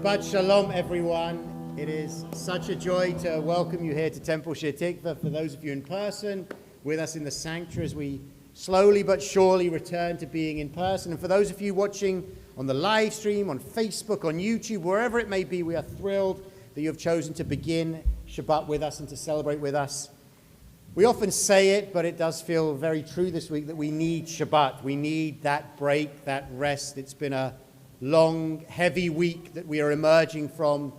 Shabbat Shalom, everyone. It is such a joy to welcome you here to Temple Shir Tikva. For those of you in person, with us in the sanctuary as we slowly but surely return to being in person. And for those of you watching on the live stream, on Facebook, on YouTube, wherever it may be, we are thrilled that you have chosen to begin Shabbat with us and to celebrate with us. We often say it, but it does feel very true this week that we need Shabbat. We need that break, that rest. It's been a long, heavy week that we are emerging from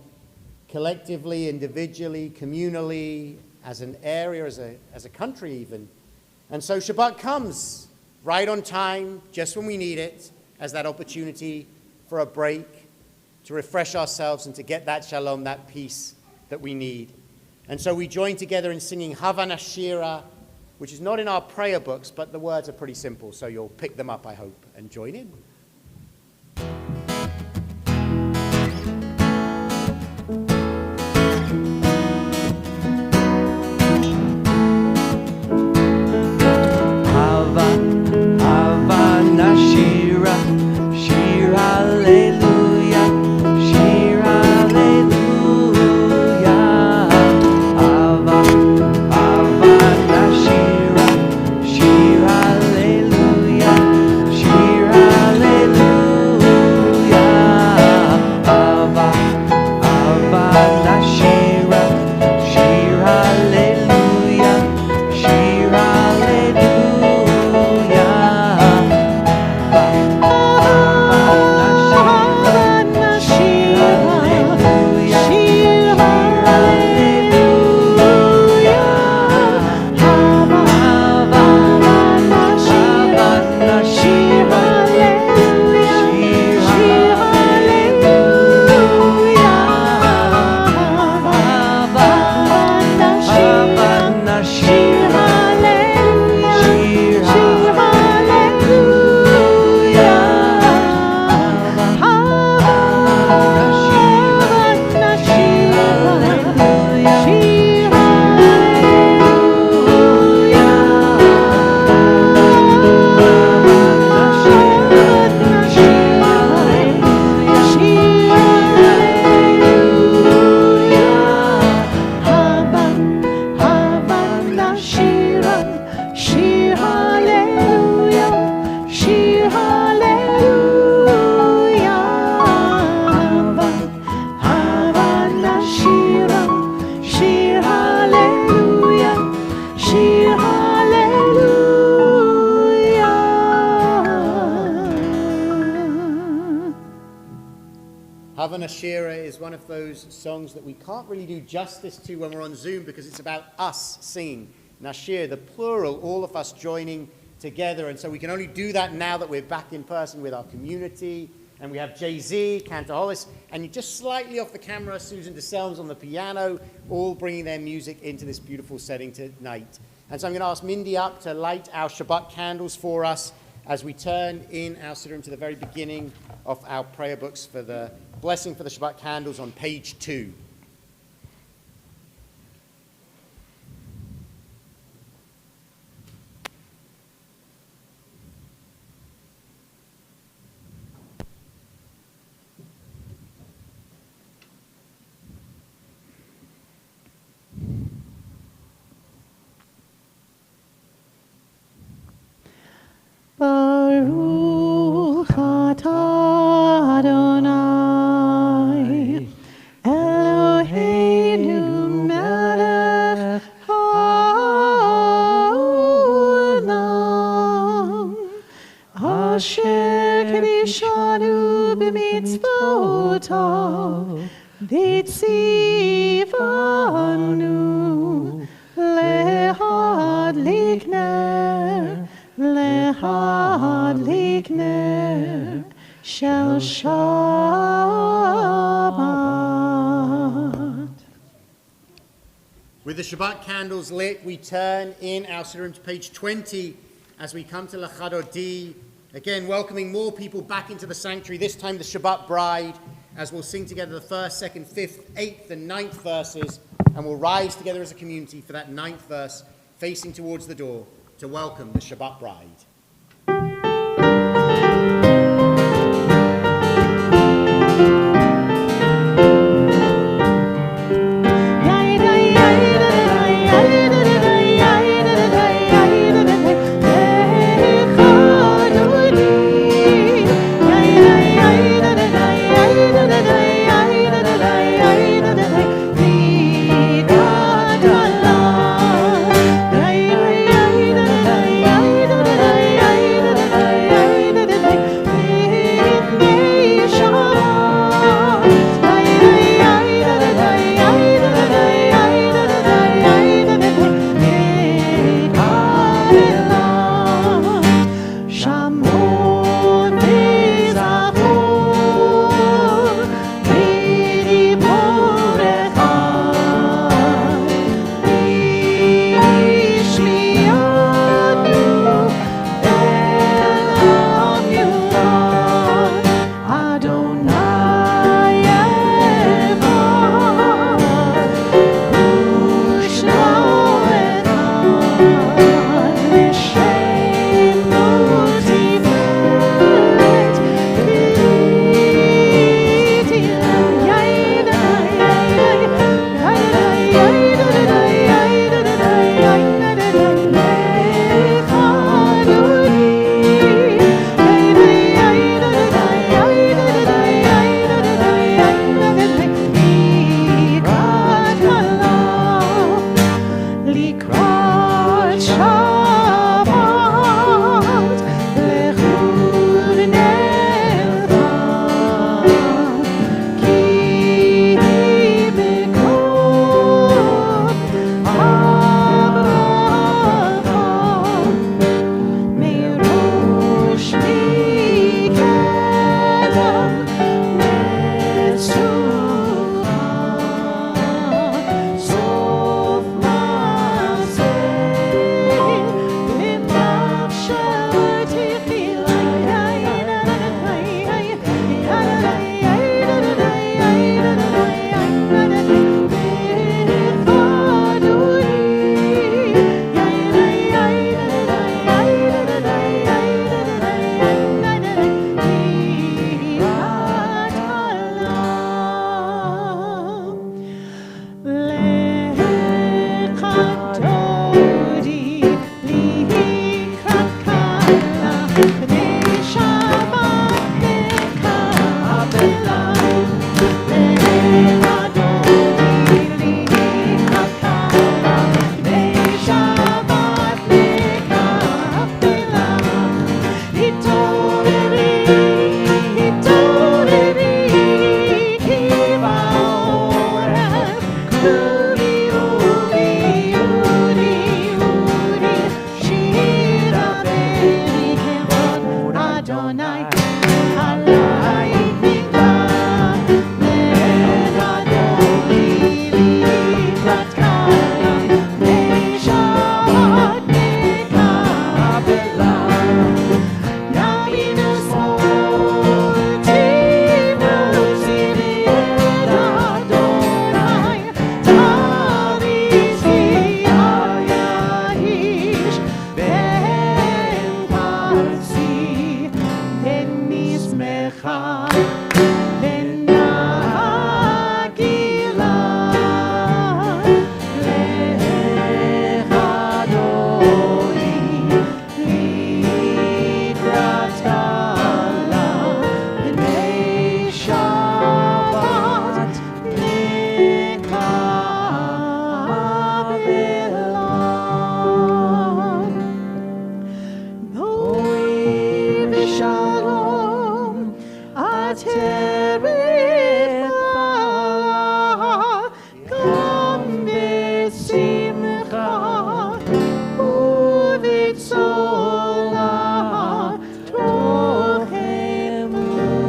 collectively, individually, communally, as an area, as a country even. And so Shabbat comes right on time, just when we need it, as that opportunity for a break, to refresh ourselves and to get that shalom, that peace that we need. And so we join together in singing Havana Shira, which is not in our prayer books, but the words are pretty simple, so you'll pick them up, I hope, and join in. Havana Shira, Shir Hallelujah, Shir Hallelujah. Havana Shira, Shir Hallelujah, Shir Hallelujah. Havana Shira, Shir Hallelujah, Shir Hallelujah. Havana Shira is one of those songs that we can't really do justice to when we're on Zoom because it's about us singing. Nashir, the plural, all of us joining together. And so we can only do that now that we're back in person with our community. And we have Jay-Z, Cantor Hollis, and just slightly off the camera, Susan DeSelms on the piano, all bringing their music into this beautiful setting tonight. And so I'm going to ask Mindy up to light our Shabbat candles for us as we turn in our Siddur to the very beginning of our prayer books for the blessing for the Shabbat candles on page 2. Baruch atah Adonai Eloheinu melech haolam asher kiddushanu b'mitzvotav v'tzivanu lehadlik ner Lehadlik ner shel Shabbat. With the Shabbat candles lit, we turn in our Siddur to page 20 as we come to Lachadodi. Again, welcoming more people back into the sanctuary, this time the Shabbat bride, as we'll sing together the first, second, fifth, eighth, and ninth verses, and we'll rise together as a community for that ninth verse, facing towards the door, to welcome the Shabbat bride. Adonai, Alai Mikra, Lech Adonai, Litratkala, Neshavat Mekabela, Yaminus Multimus Iliad Adonai, Tavis Yahish, Ben Parsi, Denis Mecha, Ben Nagila, Lech Adonai, Litratkala, B'nei Shabbat, Mekabelon. Boi v'shalom, ateret bala, gam b'simcha, uv'tzola, troch emunei,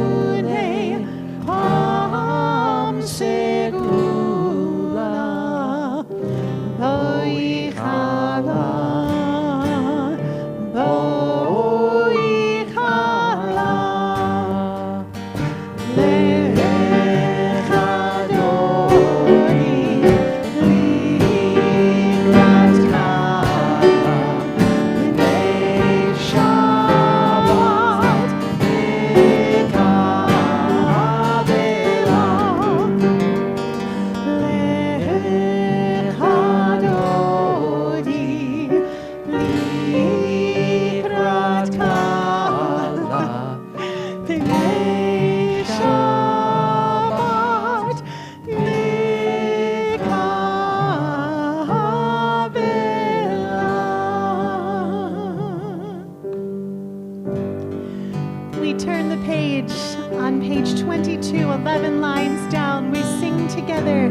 am segula, boi chala, boi chala. Lech Adonai, Litratkala, B'nei Shabbat, Mekabela. Lech Adonai, Litratkala, B'nei Shabbat, Mekabela. We turn the page on page 22, 11 lines down. We sing together,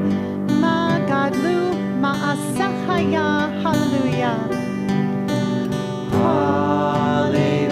Ma Gadlu Ma'asachaya, hallelujah. Hallelujah.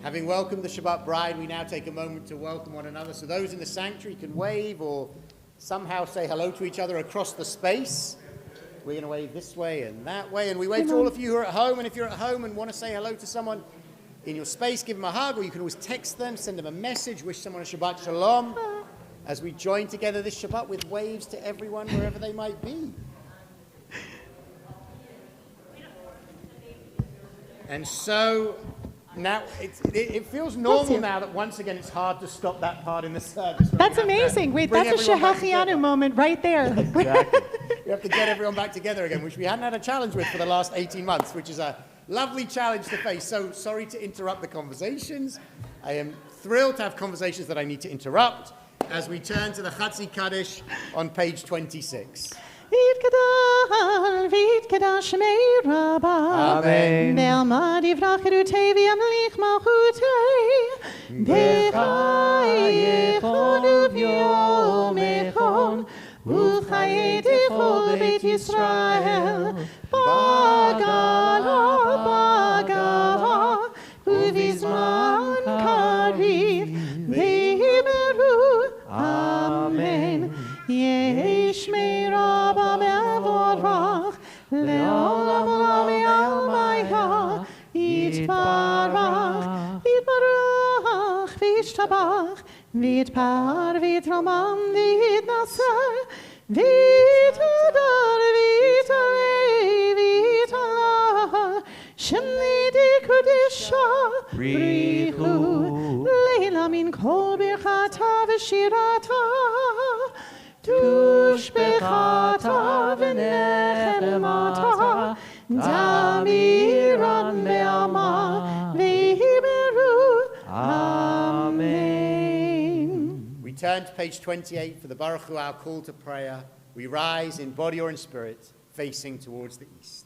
Having welcomed the Shabbat bride, we now take a moment to welcome one another. So those in the sanctuary can wave or somehow say hello to each other across the space. We're going to wave this way and that way. And we wave to all of you who are at home. And if you're at home and want to say hello to someone in your space, give them a hug, or you can always text them, send them a message, wish someone a Shabbat Shalom, as we join together this Shabbat with waves to everyone wherever they might be. And so Now, it feels normal you. now that once again it's hard to stop that part in the service. when That's we have to amazing. Wait, bring that's a everyone back Shehachianu together. moment right there. Exactly. We have to get everyone back together again, which we hadn't had a challenge with for the last 18 months, which is a lovely challenge to face. So sorry to interrupt the conversations. I am thrilled to have conversations that I need to interrupt as we turn to the Chatzi Kaddish on page 26. V'yitgadal Shmei Rabbah. Amen. Ve'alma divrach erutei v'yamlich malchutei. B'chayechon u'vyomechon. U'chayei tichol Beit Yisrael. Bagala. U'vizman kariv. V'yimeru. Amen. Yesh me Rabba mevorach, le'olam olam me'almaya, yitbarach, v'yishtabach, v'yitpar, v'yitramam, v'yitnaser, v'yitadar, v'yitale, shemli dikudisha, brichu, leila min kol birchata v'shirata, Tushbechata v'nechemata, damiran me'ama, v'himeru, amen. We turn to page 28 for the Baruch Hu, our call to prayer. We rise in body or in spirit, facing towards the east.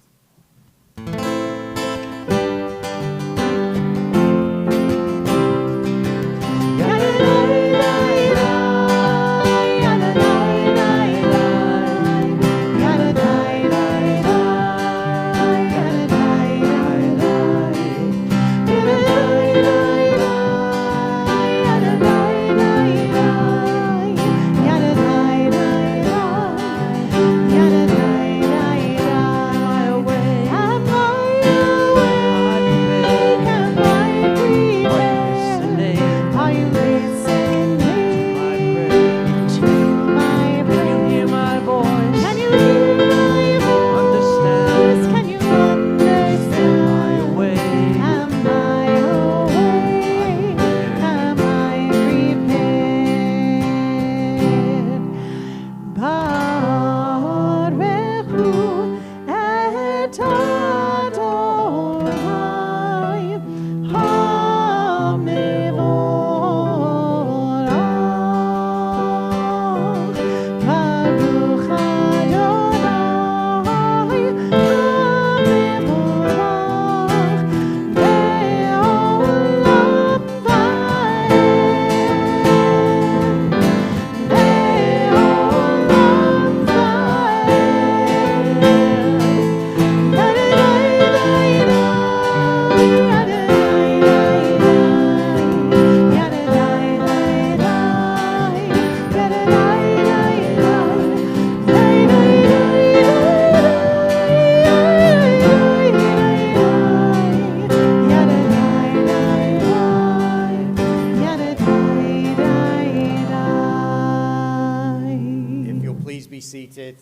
Seated.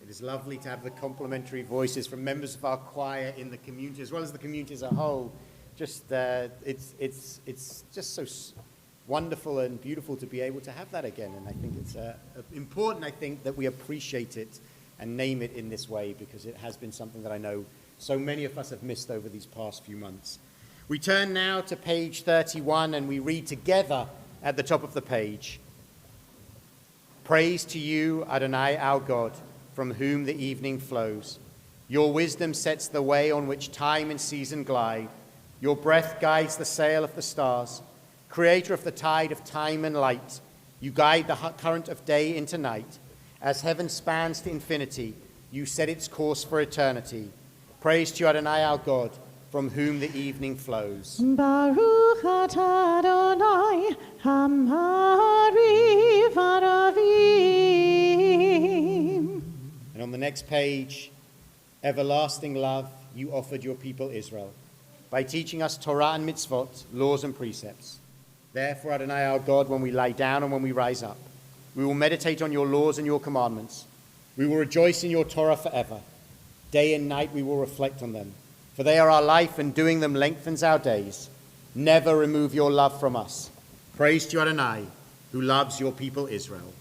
It is lovely to have the complimentary voices from members of our choir in the community, as well as the community as a whole. Just it's just so wonderful and beautiful to be able to have that again, and I think it's important. I think that we appreciate it and name it in this way, because it has been something that I know so many of us have missed over these past few months. We turn now to page 31, and we read together at the top of the page. Praise to you, Adonai, our God, from whom the evening flows. Your wisdom sets the way on which time and season glide. Your breath guides the sail of the stars. Creator of the tide of time and light, you guide the current of day into night. As heaven spans to infinity, you set its course for eternity. Praise to you, Adonai, our God, from whom the evening flows. Baruch atah Adonai, Hamari Varavim. And on the next page, everlasting love you offered your people Israel by teaching us Torah and mitzvot, laws and precepts. Therefore, Adonai, our God, when we lie down and when we rise up, we will meditate on your laws and your commandments. We will rejoice in your Torah forever. Day and night we will reflect on them. For they are our life, and doing them lengthens our days. Never remove your love from us. Praise to Adonai, who loves your people Israel.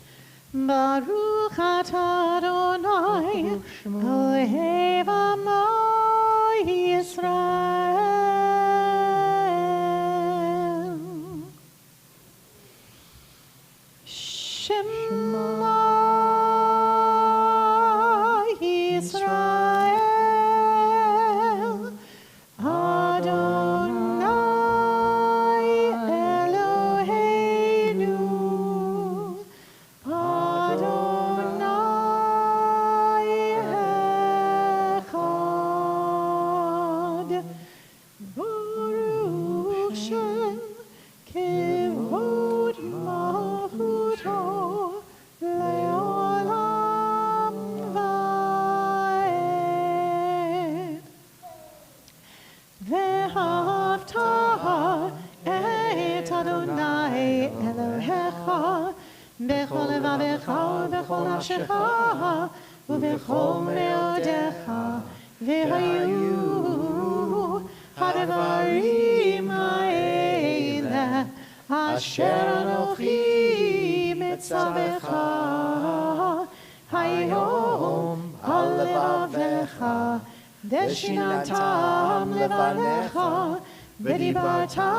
Baruch atah Adonai, Eloheinu amo Yisrael. Shema Yisrael, Adonai Eloheinu, Adonai Echad. Baruch Shem Kevod Malchuto Leolam Vaed. Ve'ahavta et Adonai Elohecha bechol levavecha ubechol nafshecha ubechol meodecha ve'hayu hadavarim ha'ele asher anochi mitzavecha hayom al levavecha deshinantam levanecha v'dibarta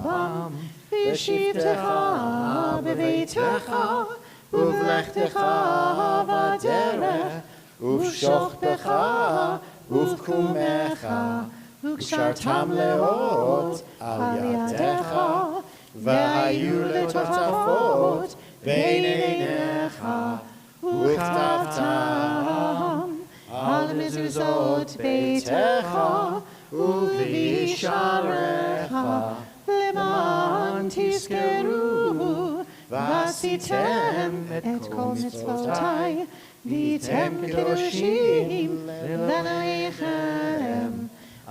bam v'shivtecha b'veitecha uvlechtecha v'derech uv'shochbecha uv'kumecha וקשרתם לאות על ידיך, והיו לטוטפות בין עיניך, וכתבתם על מזוזות ביתך ובשעריך, למען תזכרו ועשיתם את כל מצוותיי, והייתם קדושים לאלוהיכם.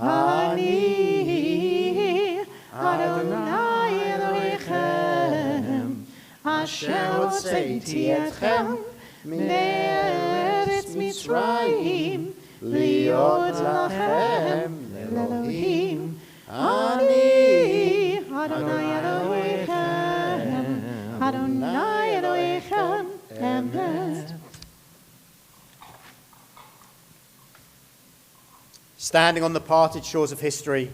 אני אדוני אלוהיכם, אשר הוצאתי אתכם מארץ מצרים, להיות לכם לאלוהים. אני אדוני אלוהיכם, אדוני אלוהיכם אמת. Standing on the parted shores of history,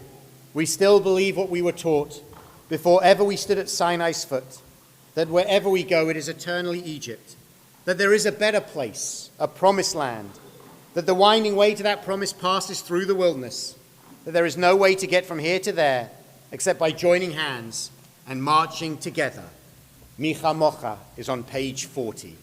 we still believe what we were taught before ever we stood at Sinai's foot, that wherever we go it is eternally Egypt, that there is a better place, a promised land, that the winding way to that promise passes through the wilderness, that there is no way to get from here to there except by joining hands and marching together. Micha Mocha is on page 40.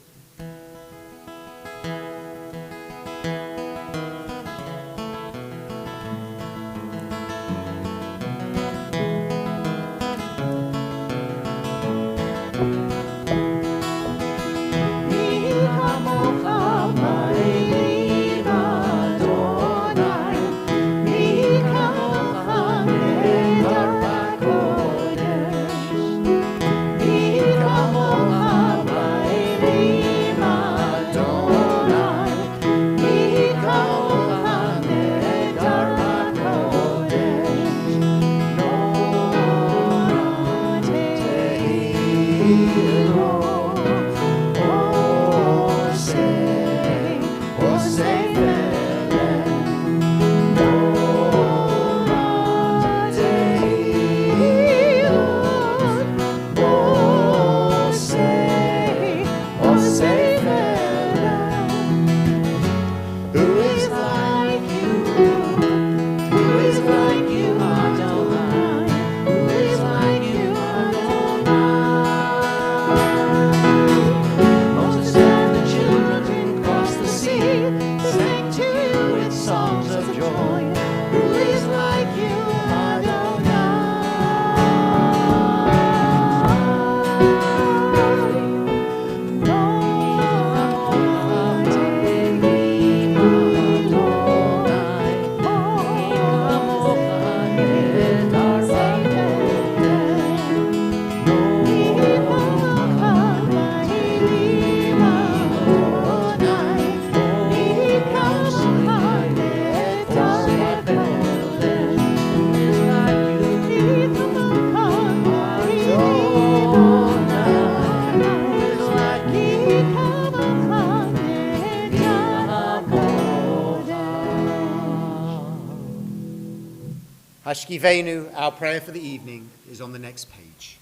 Hashkivenu, our prayer for the evening, is on the next page.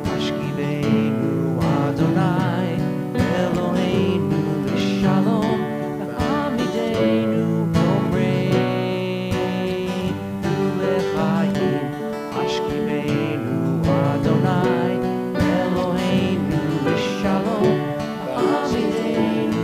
Hashkivenu Adonai, Eloheinu v'shalom, v'hamidenu b'omreinu l'chaim. Hashkivenu Adonai, Eloheinu v'shalom, v'hamidenu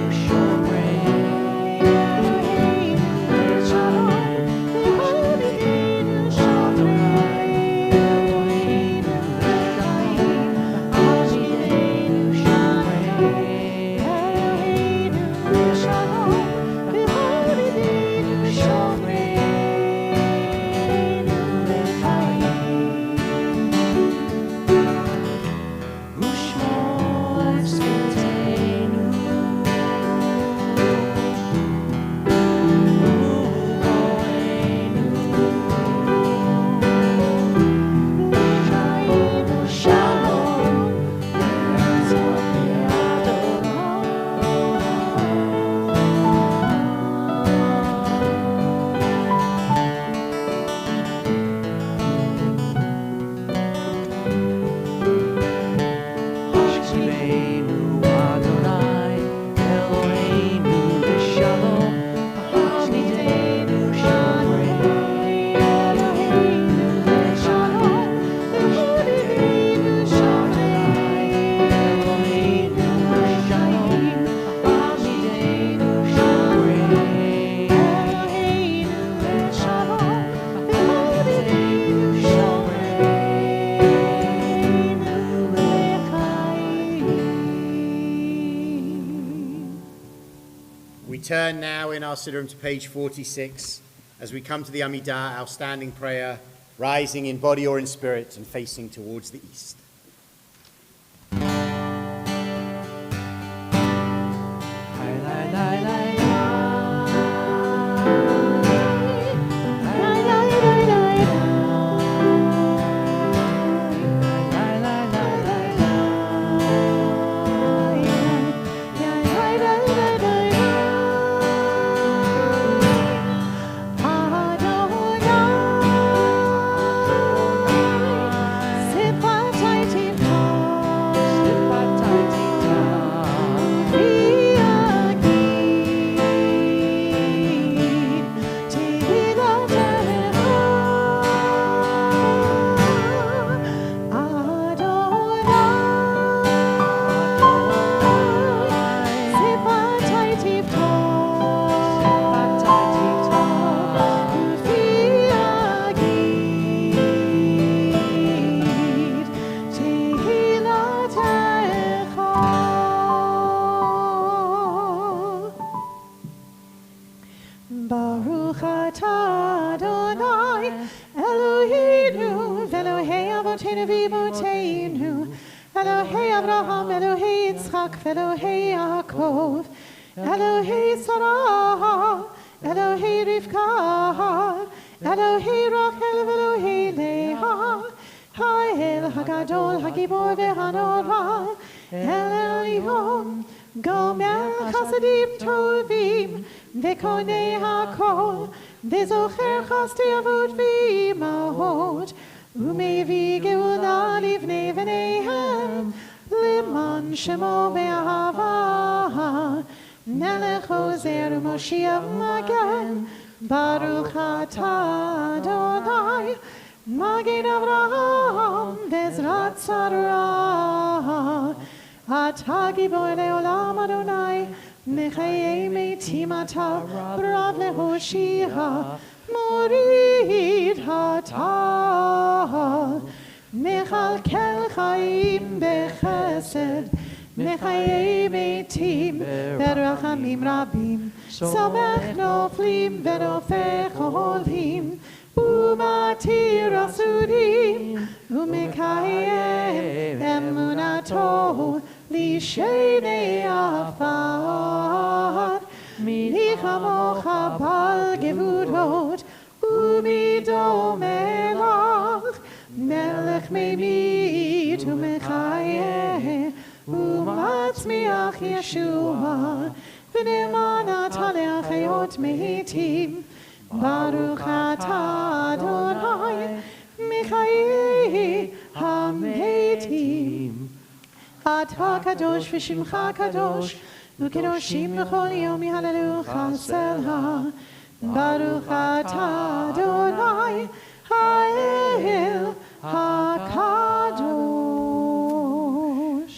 We turn now in our Siddurim to page 46 as we come to the Amidah, our standing prayer, rising in body or in spirit and facing towards the east. Baruch atah Adonai Eloheinu v'Elohei Avotenu v'Imoteinu Elohei Avraham, Elohei Yitzchak v'Elohei Yaakov Elohei Sarah, Elohei Rivka Elohei Rachel v'Elohei Leah Ha'el Hagadol Hagibor v'Hanora El Elyon Gomer Chasadim Tovim V'konei hakol, v'zocher chasdei avot v'imahot, u'mevi geula livnei v'neihem, liman shemo be'ahava, melech ozer u'moshiach magen, baruch atah Adonai, magen Avraham, v'ezrat Sarah, atah gibor le'olam Adonai, Mechayei meitim ata, rav lehoshia, morid hata, mechalkel chaim bechesed, mechayei meitim berachamim rabim, samech noflim venofech olim, umatir asudim, umekayem emunato, Lishenei afar, mi chamocha bal gevurot, umidomeh ממית ומחיה ומצמיח ישוע ונאמן אתה להחיות מתים ברוך אתה אדוני מחיי המתים אתה קדוש ושמך קדוש וקדושים בכל יום יהללוך סלה ברוך אתה אדוני האל הקדוש.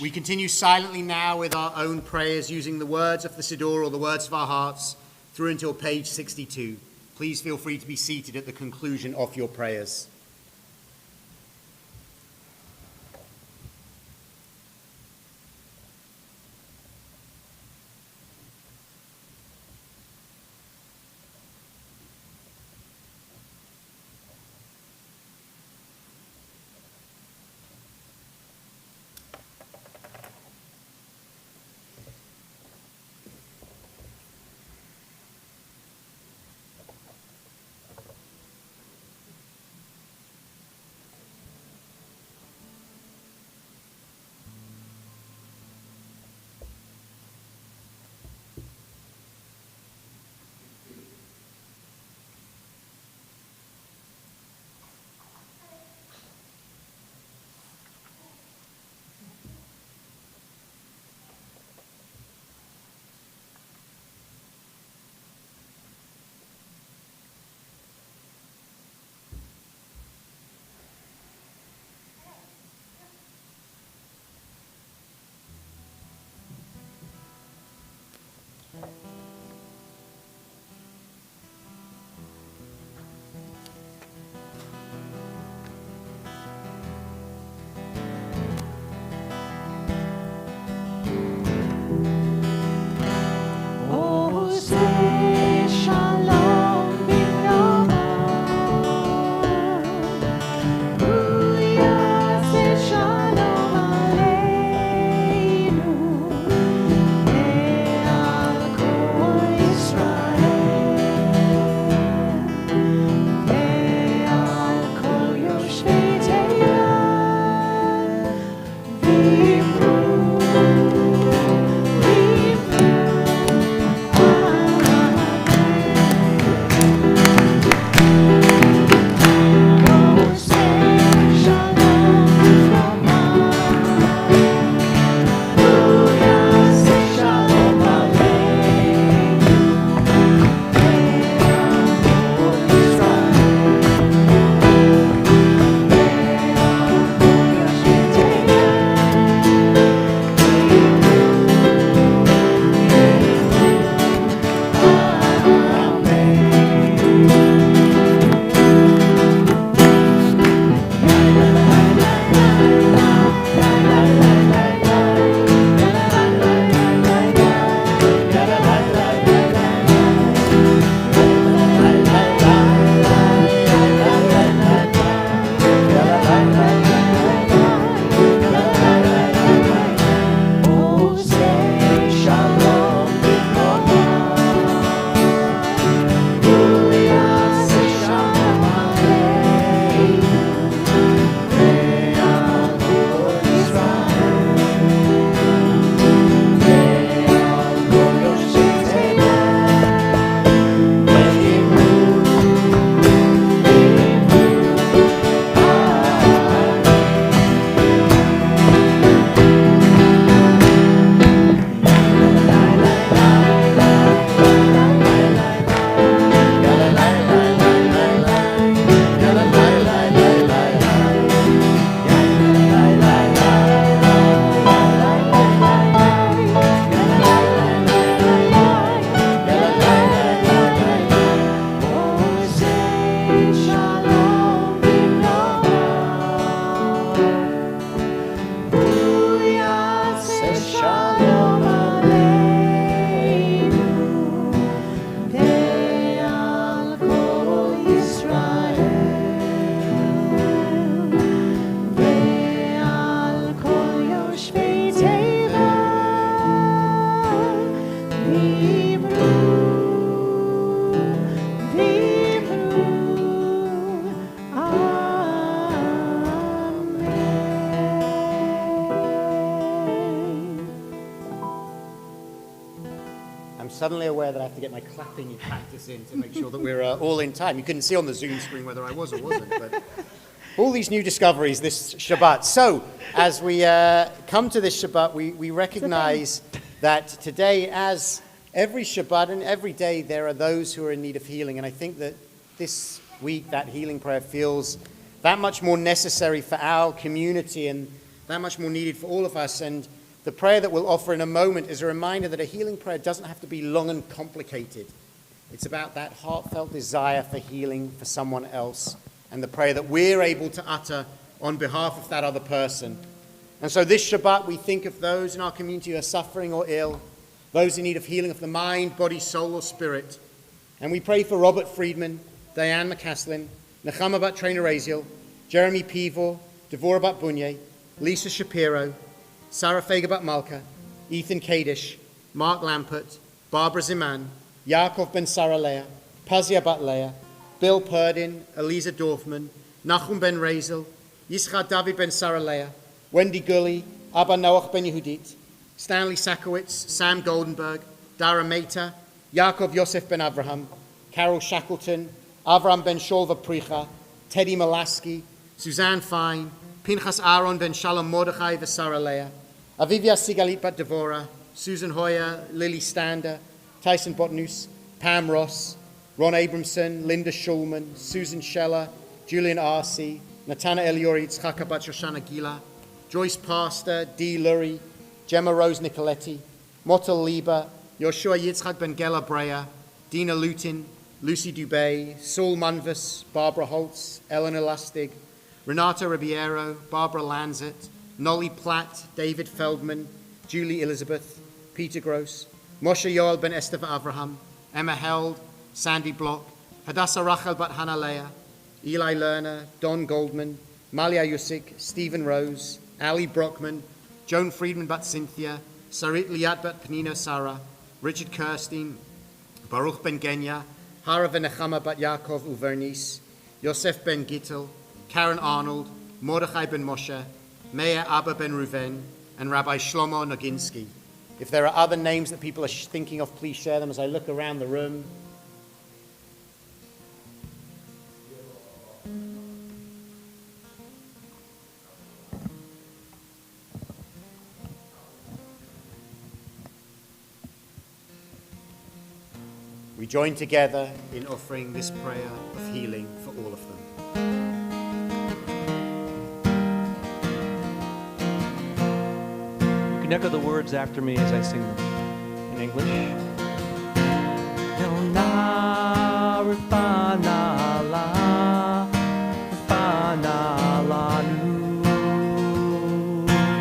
We continue silently now with our own prayers using the words of the Siddur or the words of our hearts through until page 62. Please feel free to be seated at the conclusion of your prayers. suddenly aware that I have to get my clapping practice in to make sure that we're all in time. You couldn't see on the Zoom screen whether I was or wasn't, but all these new discoveries this Shabbat. So, as we come to this Shabbat, we recognize that today, as every Shabbat and every day, there are those who are in need of healing. And I think that this week, that healing prayer feels that much more necessary for our community and that much more needed for all of us. And the prayer that we'll offer in a moment is a reminder that a healing prayer doesn't have to be long and complicated. It's about that heartfelt desire for healing for someone else and the prayer that we're able to utter on behalf of that other person. And so this Shabbat, we think of those in our community who are suffering or ill, those in need of healing of the mind, body, soul, or spirit. And we pray for Robert Friedman, Diane McCaslin, Nechama bat Trainer Raziel, Jeremy Pivor, Devorah bat Bunye, Lisa Shapiro, Sarah Fager bat Malka, Ethan Kadish, Mark Lampert, Barbara Ziman, Yaakov ben Sarah Leah, Pazia bat Leah, Bill Purdin, Eliza Dorfman, Nachum ben Razel, Yitzchak David ben Sarah Leah, Wendy Gully, Abba Noach ben Yehudit, Stanley Sakowitz, Sam Goldenberg, Dara Mehta, Yaakov Yosef ben Avraham, Carol Shackleton, Avram ben Sholva Pricha, Teddy Malaski, Suzanne Fine, Pinchas Aaron ben Shalom Mordechai v'Sara Leah, Avivia Sigalit bat Devorah, Susan Hoyer, Lily Stander, Tyson Botnus, Pam Ross, Ron Abramson, Linda Schulman, Susan Scheller, Julian Arce, Natana Eliori, Yitzchak bat Shoshana Gila, Joyce Pastor, Dee Lurie, Gemma Rose Nicoletti, Motel Lieber, Yoshua Yitzchak ben Gela Brea, Dina Lutin, Lucy Dubé, Saul Munvis, Barbara Holtz, Eleanor Lustig, Renata Ribeiro, Barbara Lanzett, Nolly Platt, David Feldman, Julie Elizabeth, Peter Gross, Moshe Yoel ben Esteva Avraham, Emma Held, Sandy Block, Hadassah Rachel bat Hannah Leah, Eli Lerner, Don Goldman, Malia Yusik, Stephen Rose, Ali Brockman, Joan Friedman bat Cynthia, Sarit Liat bat Penina Sarah, Richard Kirstein, Baruch ben Genya, Hara Venechama bat Yaakov Uvernis, Yosef ben Gittel, Karen Arnold, Mordechai ben Moshe, Meir Abba ben Ruven, and Rabbi Shlomo Noginsky. If there are other names that people are thinking of, please share them as I look around the room. We join together in offering this prayer of healing for all of them. You can echo the words after me as I sing them in English. El na rifana la nu.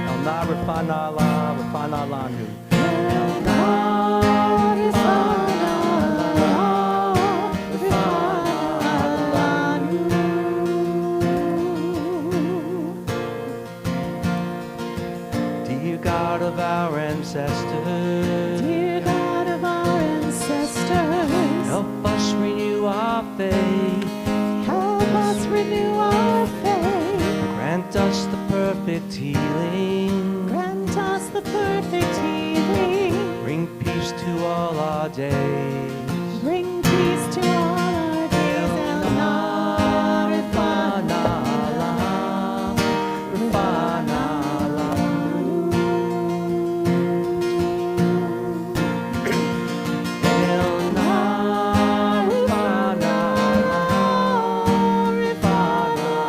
El na rifana la nu. El na of our ancestors, Dear God of our ancestors, help us renew our faith, help us renew our faith, grant us the perfect healing, grant us the perfect healing, bring peace to all our days. bring peace to all our days. El na rifana la, rifana la. El na rifana la, rifana la.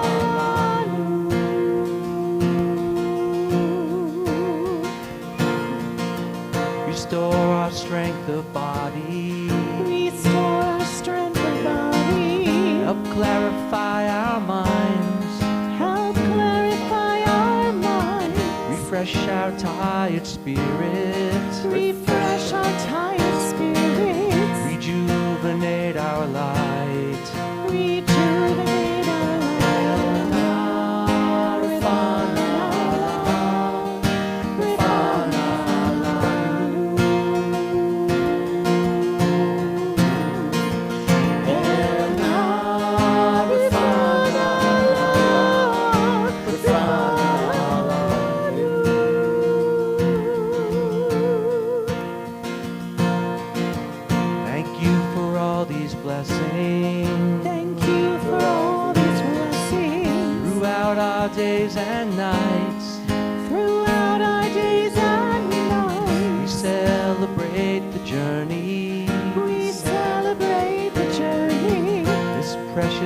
Restore our strength of body, Restore our strength of body, help clarify our minds, help clarify our minds, refresh our tired spirits, refresh our tired spirits, rejuvenate our light. rejuvenate our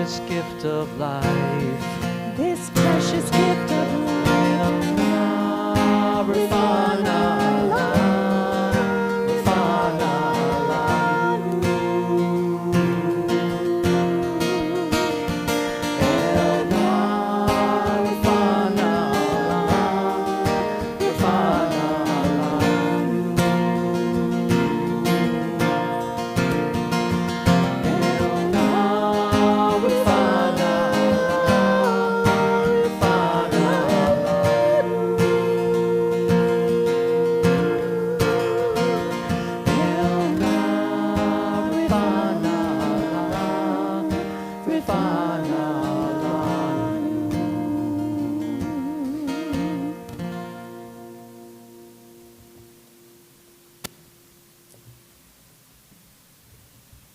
precious gift of life. This precious gift of life.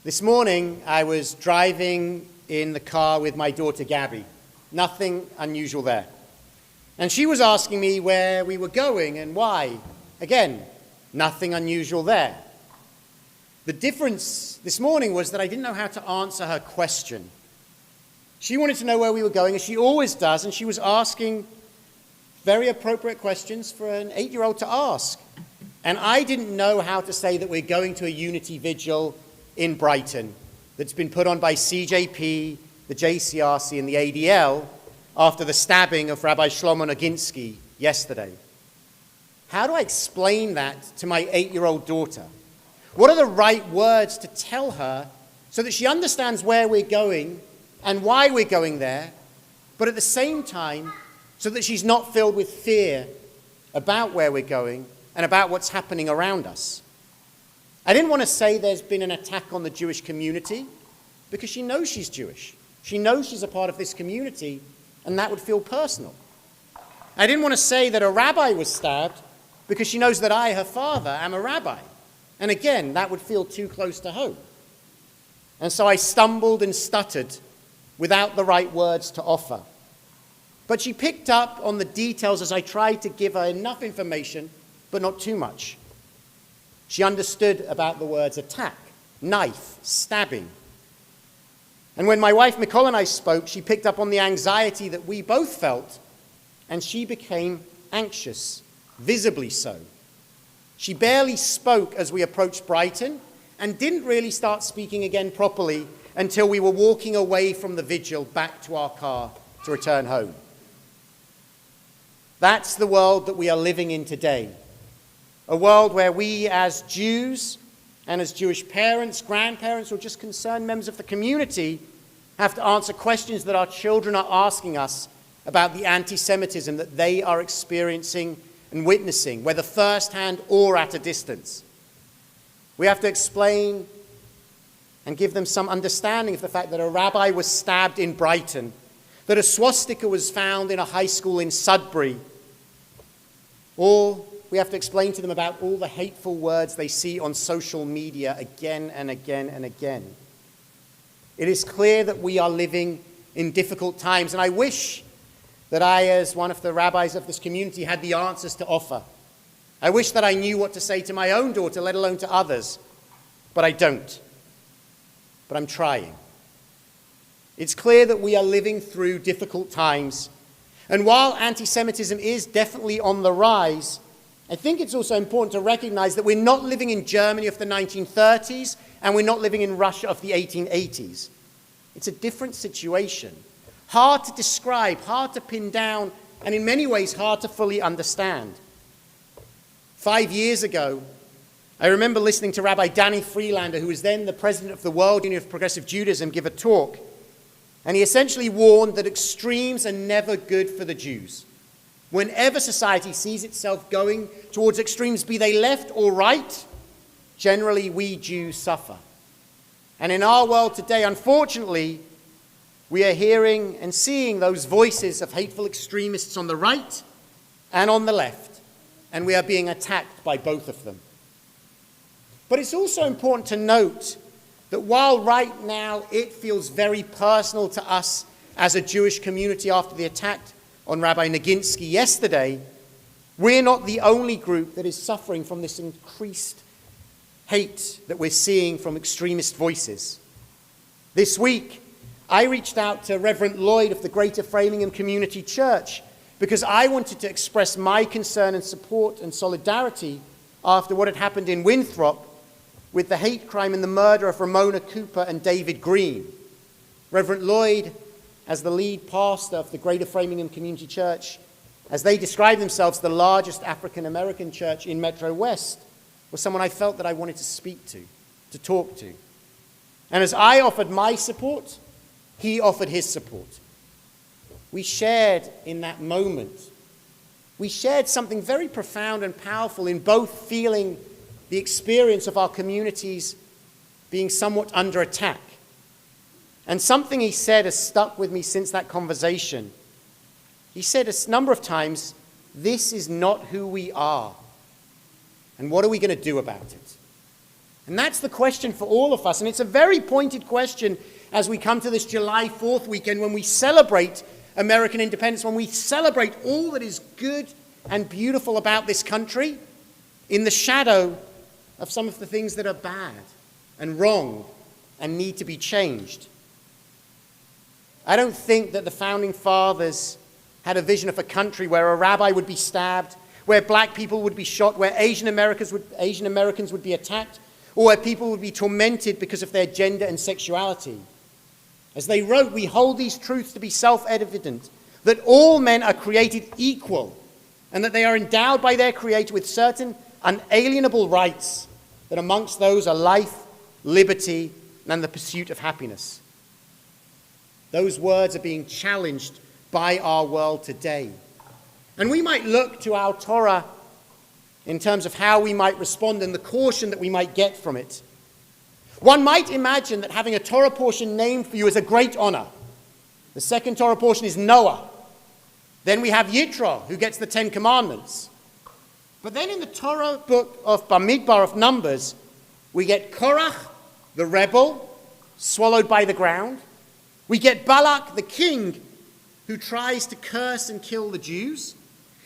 This morning, I was driving in the car with my daughter, Gabby. Nothing unusual there. And she was asking me where we were going and why. Again, nothing unusual there. The difference this morning was that I didn't know how to answer her question. She wanted to know where we were going, as she always does, and she was asking very appropriate questions for an 8-year-old to ask. And I didn't know how to say that we're going to a unity vigil in Brighton that's been put on by CJP, the JCRC, and the ADL after the stabbing of Rabbi Shlomo Noginsky yesterday. How do I explain that to my 8-year-old daughter? What are the right words to tell her so that she understands where we're going and why we're going there, but at the same time, so that she's not filled with fear about where we're going and about what's happening around us? I didn't want to say there's been an attack on the Jewish community, because she knows she's Jewish. She knows she's a part of this community, and that would feel personal. I didn't want to say that a rabbi was stabbed, because she knows that I, her father, am a rabbi. And again, that would feel too close to home. And so I stumbled and stuttered without the right words to offer. But she picked up on the details as I tried to give her enough information, but not too much. She understood about the words attack, knife, stabbing. And when my wife Nicole and I spoke, she picked up on the anxiety that we both felt, and she became anxious, visibly so. She barely spoke as we approached Brighton, and didn't really start speaking again properly until we were walking away from the vigil back to our car to return home. That's the world that we are living in today. A world where we as Jews and as Jewish parents, grandparents, or just concerned members of the community have to answer questions that our children are asking us about the anti-Semitism that they are experiencing and witnessing, whether firsthand or at a distance. We have to explain and give them some understanding of the fact that a rabbi was stabbed in Brighton, that a swastika was found in a high school in Sudbury, or we have to explain to them about all the hateful words they see on social media again and again and again. It is clear that we are living in difficult times, and I wish that I, as one of the rabbis of this community, had the answers to offer. I wish that I knew what to say to my own daughter, let alone to others, but I don't. But I'm trying. It's clear that we are living through difficult times, and while anti-Semitism is definitely on the rise, I think it's also important to recognize that we're not living in Germany of the 1930s, and we're not living in Russia of the 1880s. It's a different situation. Hard to describe, hard to pin down, and in many ways hard to fully understand. 5 years ago, I remember listening to Rabbi Danny Friedlander, who was then the president of the World Union of Progressive Judaism, give a talk. And he essentially warned that extremes are never good for the Jews. Whenever society sees itself going towards extremes, be they left or right, generally we Jews suffer. And in our world today, unfortunately, we are hearing and seeing those voices of hateful extremists on the right and on the left, and we are being attacked by both of them. But it's also important to note that while right now it feels very personal to us as a Jewish community after the attack on Rabbi Noginsky yesterday, we're not the only group that is suffering from this increased hate that we're seeing from extremist voices. This week, I reached out to Reverend Lloyd of the Greater Framingham Community Church because I wanted to express my concern and support and solidarity after what had happened in Winthrop with the hate crime and the murder of Ramona Cooper and David Green. Reverend Lloyd, as the lead pastor of the Greater Framingham Community Church, as they describe themselves the largest African-American church in Metro West, was someone I felt that I wanted to speak to talk to. And as I offered my support, he offered his support. We shared in that moment. We shared something very profound and powerful in both feeling the experience of our communities being somewhat under attack. And something he said has stuck with me since that conversation. He said a number of times, "This is not who we are. And what are we going to do about it?" And that's the question for all of us. And it's a very pointed question as we come to this July 4th weekend when we celebrate American independence, when we celebrate all that is good and beautiful about this country in the shadow of some of the things that are bad and wrong and need to be changed. I don't think that the Founding Fathers had a vision of a country where a rabbi would be stabbed, where black people would be shot, where Asian Americans would be attacked, or where people would be tormented because of their gender and sexuality. As they wrote, we hold these truths to be self-evident, that all men are created equal, and that they are endowed by their Creator with certain unalienable rights, that amongst those are life, liberty, and the pursuit of happiness. Those words are being challenged by our world today. And we might look to our Torah in terms of how we might respond and the caution that we might get from it. One might imagine that having a Torah portion named for you is a great honor. The second Torah portion is Noah. Then we have Yitro, who gets the 10 Commandments. But then in the Torah book of Bamidbar of Numbers, we get Korach, the rebel, swallowed by the ground. We get Balak, the king, who tries to curse and kill the Jews.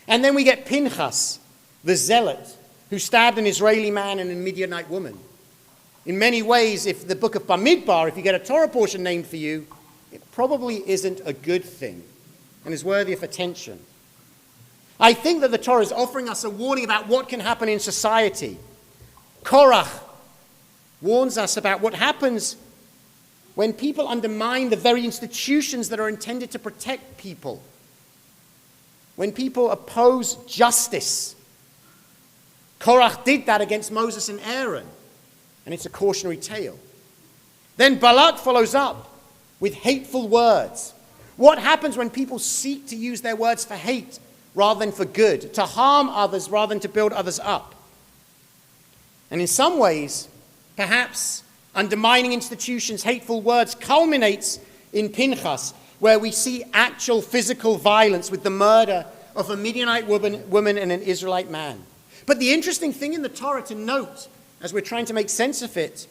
And then we get Pinchas, the zealot, who stabbed an Israeli man and a Midianite woman. In many ways, if the book of Bamidbar, if you get a Torah portion named for you, it probably isn't a good thing and is worthy of attention. I think that the Torah is offering us a warning about what can happen in society. Korach warns us about what happens when people undermine the very institutions that are intended to protect people, when people oppose justice. Korach did that against Moses and Aaron, and it's a cautionary tale. Then Balak follows up with hateful words. What happens when people seek to use their words for hate rather than for good, to harm others rather than to build others up? And in some ways, perhaps undermining institutions, hateful words culminates in Pinchas, where we see actual physical violence with the murder of a Midianite woman and an Israelite man. But the interesting thing in the Torah to note, as we're trying to make sense of it,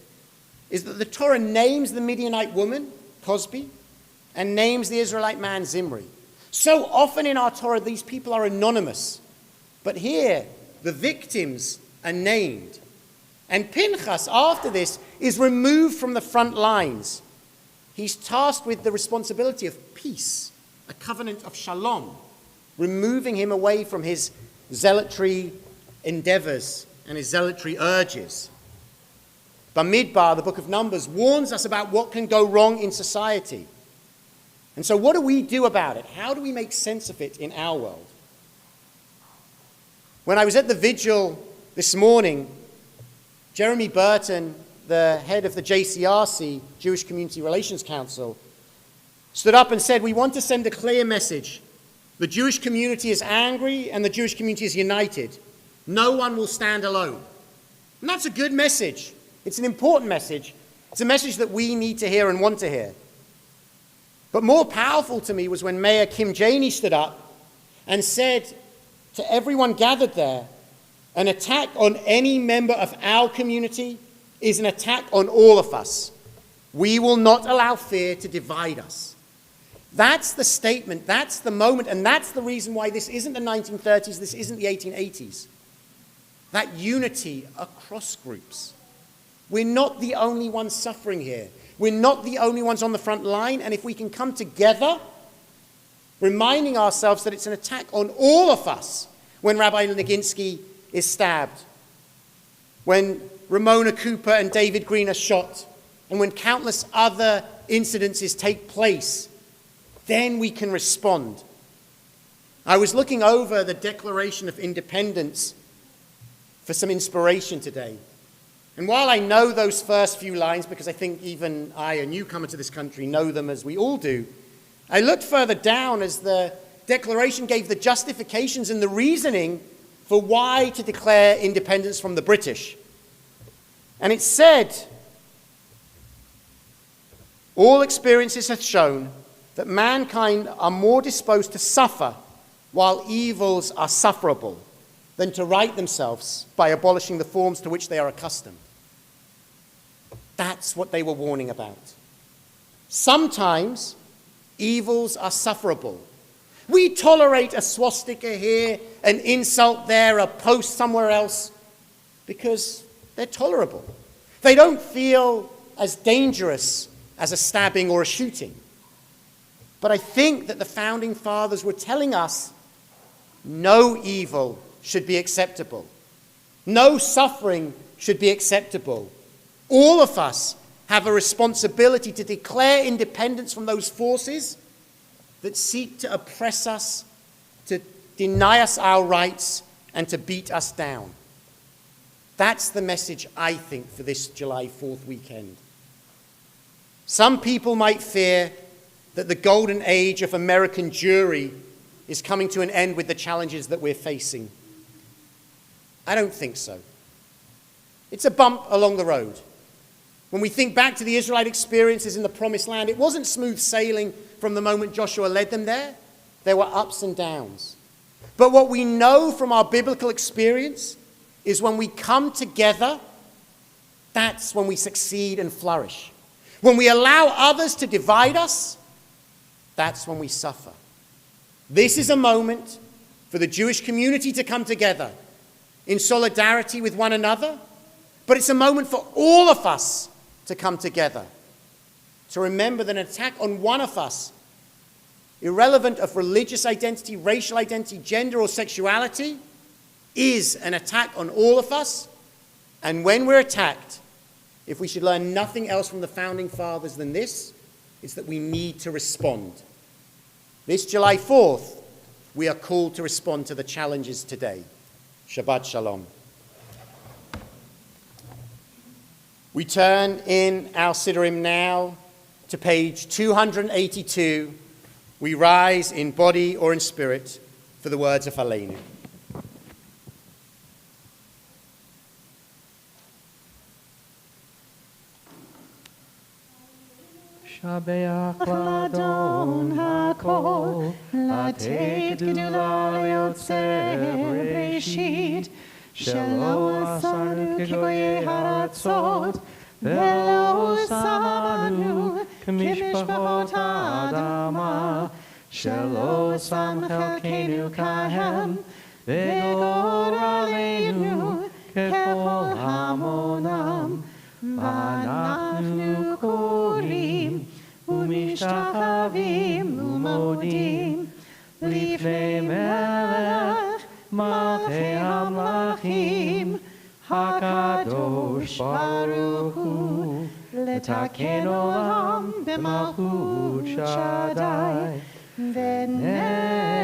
is that the Torah names the Midianite woman, Cosby, and names the Israelite man, Zimri. So often in our Torah, these people are anonymous. But here, the victims are named. And Pinchas, after this, is removed from the front lines. He's tasked with the responsibility of peace, a covenant of shalom, removing him away from his zealotry endeavors and his zealotry urges. Bamidbar, the book of Numbers, warns us about what can go wrong in society. And so what do we do about it? How do we make sense of it in our world? When I was at the vigil this morning, Jeremy Burton, the head of the JCRC, Jewish Community Relations Council, stood up and said, "We want to send a clear message. The Jewish community is angry and the Jewish community is united. No one will stand alone." And that's a good message. It's an important message. It's a message that we need to hear and want to hear. But more powerful to me was when Mayor Kim Janey stood up and said to everyone gathered there, an attack on any member of our community is an attack on all of us. We will not allow fear to divide us. That's the statement, that's the moment, and that's the reason why this isn't the 1930s, this isn't the 1880s. That unity across groups. We're not the only ones suffering here. We're not the only ones on the front line, and if we can come together, reminding ourselves that it's an attack on all of us when Rabbi Naginsky is stabbed, when Ramona Cooper and David Green are shot, and when countless other incidences take place, then we can respond. I was looking over the Declaration of Independence for some inspiration today. And while I know those first few lines, because I think even I, a newcomer to this country, know them as we all do, I looked further down as the Declaration gave the justifications and the reasoning for why to declare independence from the British. And it said, all experiences have shown that mankind are more disposed to suffer while evils are sufferable than to right themselves by abolishing the forms to which they are accustomed. That's what they were warning about. Sometimes evils are sufferable. We tolerate a swastika here, an insult there, a post somewhere else, because they're tolerable. They don't feel as dangerous as a stabbing or a shooting. But I think that the Founding Fathers were telling us no evil should be acceptable. No suffering should be acceptable. All of us have a responsibility to declare independence from those forces that seek to oppress us, to deny us our rights, and to beat us down. That's the message, I think, for this July 4th weekend. Some people might fear that the golden age of American Jewry is coming to an end with the challenges that we're facing. I don't think so. It's a bump along the road. When we think back to the Israelite experiences in the Promised Land, it wasn't smooth sailing from the moment Joshua led them there. There were ups and downs. But what we know from our biblical experience is when we come together, that's when we succeed and flourish. When we allow others to divide us, that's when we suffer. This is a moment for the Jewish community to come together in solidarity with one another, but it's a moment for all of us to come together, to remember that an attack on one of us, irrelevant of religious identity, racial identity, gender, or sexuality, is an attack on all of us. And when we're attacked, if we should learn nothing else from the Founding Fathers than this, it's that we need to respond. This July 4th, we are called to respond to the challenges today. Shabbat Shalom. We turn in our Siddurim now to page 282. We rise in body or in spirit for the words of Aleinu. Shabeach ladon hakol, latet gedula leotzer breshit, shelo asanu kegoye haratzot, velo samanu kemishpachot adama, shelo sam chelkenu kahem, vegor aleinu kechol hamonam, ואנחנו קוראים ומשתחווים ומודים לפני מלך מלכי המלכים הקדוש ברוך הוא לתקן עולם במלכות שדי ונאמר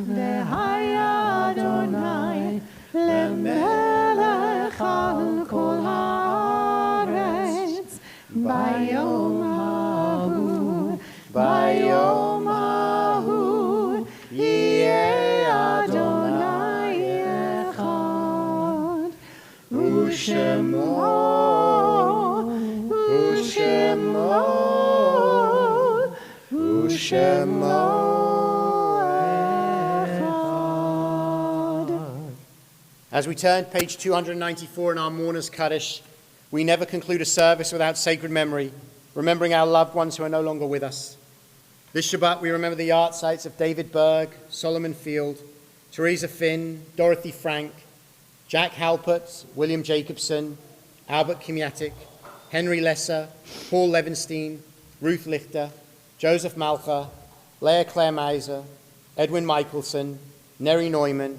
והיה אדוני למלך על כל הארץ ביום ההוא יהיה אדוני אחד ושמו As we turn page 294 in our Mourner's Kaddish, we never conclude a service without sacred memory, remembering our loved ones who are no longer with us. This Shabbat, we remember the art sites of David Berg, Solomon Field, Teresa Finn, Dorothy Frank, Jack Halpert, William Jacobson, Albert Kimiatic, Henry Lesser, Paul Levenstein, Ruth Lichter, Joseph Malcha, Leah Claire Meiser, Edwin Michelson, Neri Neumann,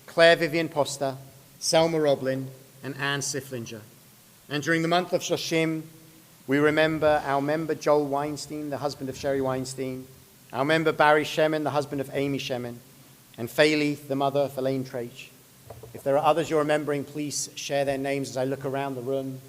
Claire Vivian Poster, Selma Roblin, and Anne Siflinger. And during the month of Shoshim, we remember our member Joel Weinstein, the husband of Sherry Weinstein, our member Barry Shemin, the husband of Amy Shemin, and Faye, the mother of Elaine Traich. If there are others you're remembering, please share their names as I look around the room.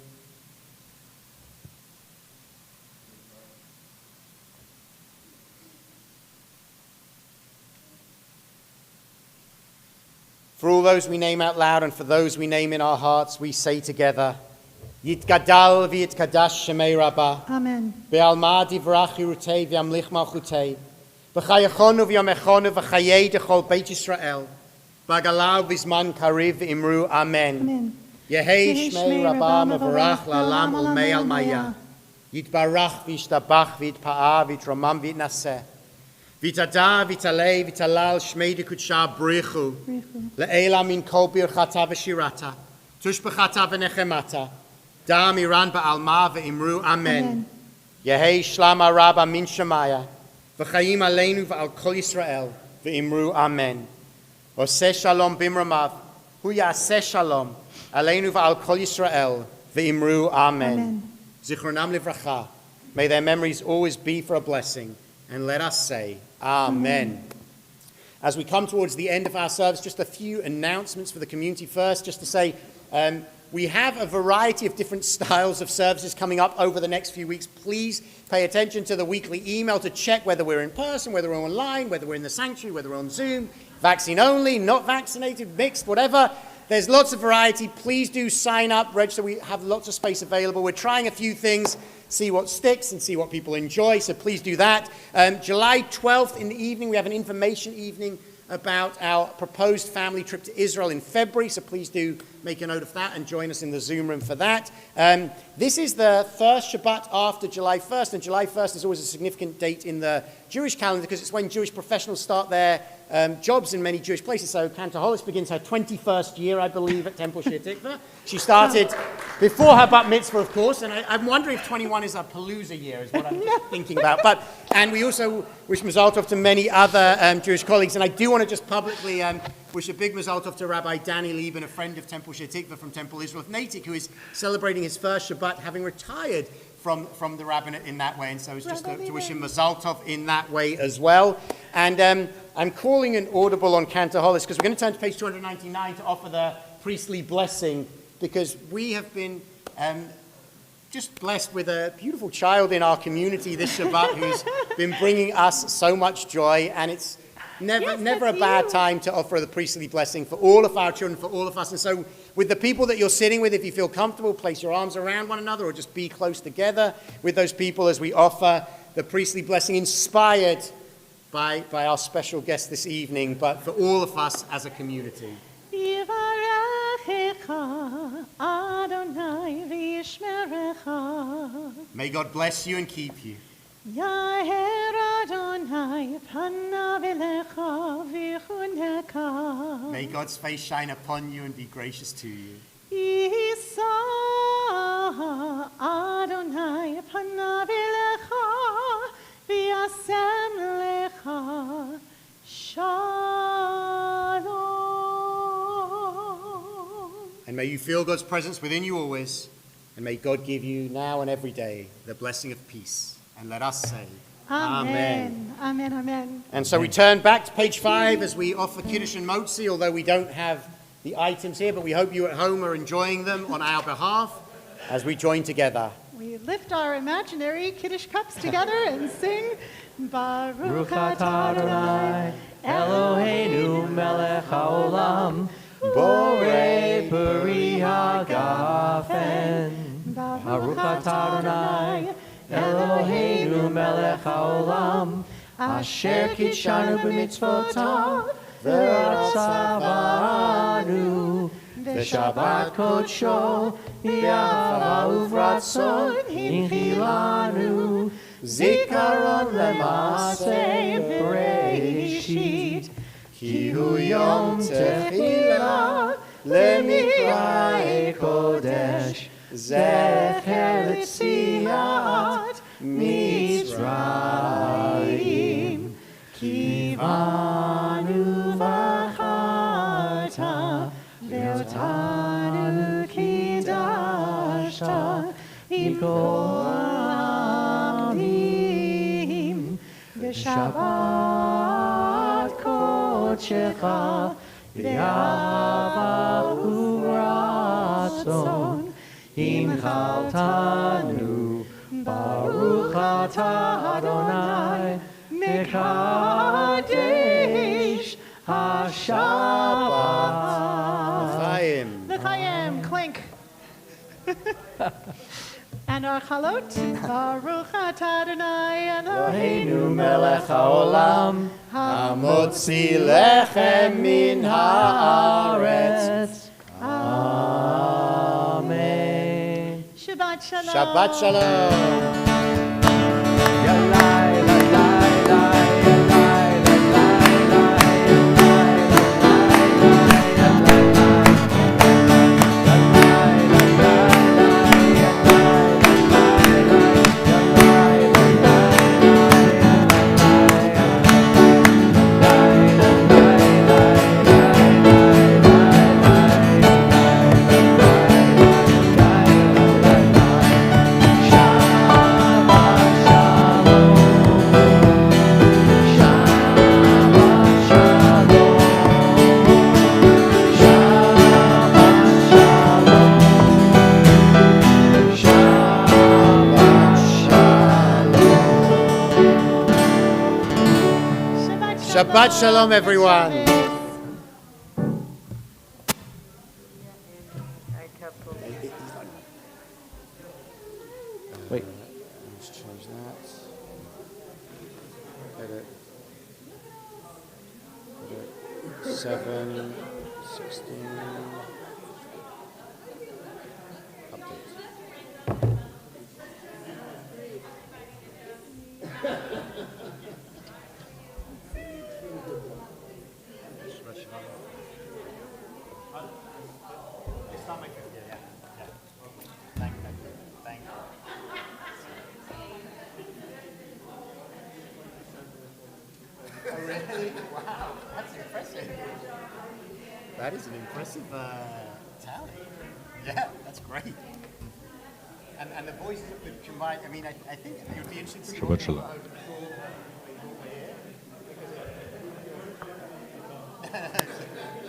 For all those we name out loud and for those we name in our hearts, we say together, Yitgadal v'yitkadash shemei Rabbah. Amen. Be'alma divrach yirutei v'yamlich malchutei. V'chayachonu v'yamechonu v'chayei dechol Beit Yisrael. B'agalau v'zman kariv v'imru Amen. Amen. Yehei shmei Rabbah mevorach la'alam ulmei almaya. Yitbarach v'yishtabach v'yitpa'ah v'yitramam v'yitnaseh. V'yitada v'yitalei v'yitalal shmei dekudsha brichu. Le'ela min kol birchata v'shirata. Tushbechata v'nechemata. Da miran ba'alma ve'imru Amen. Yehei shlama rabba min shemaya. V'chayim aleinu v'al kol Yisrael ve'imru Amen. Oseh shalom bimramav. Hu yaseh shalom. Aleinu v'al kol Yisrael ve'imru Amen. Zichronam livracha. May their memories always be for a blessing. And let us say, Amen. As we come towards the end of our service, just a few announcements for the community first, just to say, we have a variety of different styles of services coming up over the next few weeks. Please pay attention to the weekly email to check whether we're in person, whether we're online, whether we're in the sanctuary, whether we're on Zoom, vaccine only, not vaccinated, mixed, whatever. There's lots of variety. Please do sign up, register. We have lots of space available. We're trying a few things, see what sticks and see what people enjoy, so please do that. July 12th in the evening, we have an information evening about our proposed family trip to Israel in February, so please do make a note of that and join us in the Zoom room for that. This is the first Shabbat after July 1st, and July 1st is always a significant date in the Jewish calendar because it's when Jewish professionals start their jobs in many Jewish places. So Cantor Hollis begins her 21st year, I believe, at Temple Shir Tikva. She started before her bat mitzvah, of course, and I'm wondering if 21 is a Palooza year, is what I'm thinking about. And we also wish Mazal Tov to many other Jewish colleagues, and I do want to just publicly wish a big Mazal Tov to Rabbi Danny Lieben, a friend of Temple Shir Tikva from Temple Israel of Natick, who is celebrating his first Shabbat, having retired from the rabbinate in that way, and so it's just to wish him Mazal Tov in that way as well. And I'm calling an audible on Cantor Hollis because we're going to turn to page 299 to offer the priestly blessing, because we have been just blessed with a beautiful child in our community this Shabbat who's been bringing us so much joy, and it's never a bad time to offer the priestly blessing for all of our children, for all of us. And so with the people that you're sitting with, if you feel comfortable, place your arms around one another or just be close together with those people as we offer the priestly blessing inspired by our special guest this evening, but for all of us as a community. May God bless you and keep you. May God's face shine upon you and be gracious to you. And may you feel God's presence within you always, and may God give you now and every day the blessing of peace. And let us say, Amen. Amen, amen. And so we turn back to page 5 as we offer Kiddush and Motzi, although we don't have the items here, but we hope you at home are enjoying them on our behalf as we join together. We lift our imaginary Kiddush cups together and sing Baruch atah Adonai Eloheinu melech haolam borei peri hagafen. Baruch atah Adonai Eloheinu melech haolam asher kitshanu b'mitzvotav v'ratzavanu v'shabbat kodsho b'yahava uvratzon hinchilanu zikaron lema'aseh bereshit ki hu yom techilah lemikra kodesh Zecher Litziat Mitzrayim Kivanu v'acharta ve'otanu kidashta mikol ha'amim v'shabbat kodshecha v'yava u'ratzon Inchaltanu Baruch atah Adonai Mekadesh HaShabbat. L'chaim, clink. And our chalot. Baruch atah Adonai Eloheinu melech haolam hamotzi lechem min haaretz. Amen. Shabbat shalom. Shabbat shalom. Shabbat shalom, everyone. Wait. Let's change that. Edit. 7, 16. Update. Really? Wow, that's impressive. That is an impressive tally. Yeah, that's great. And the voices of the combined, I mean, I think it would be interesting to see Shabbat shalom. what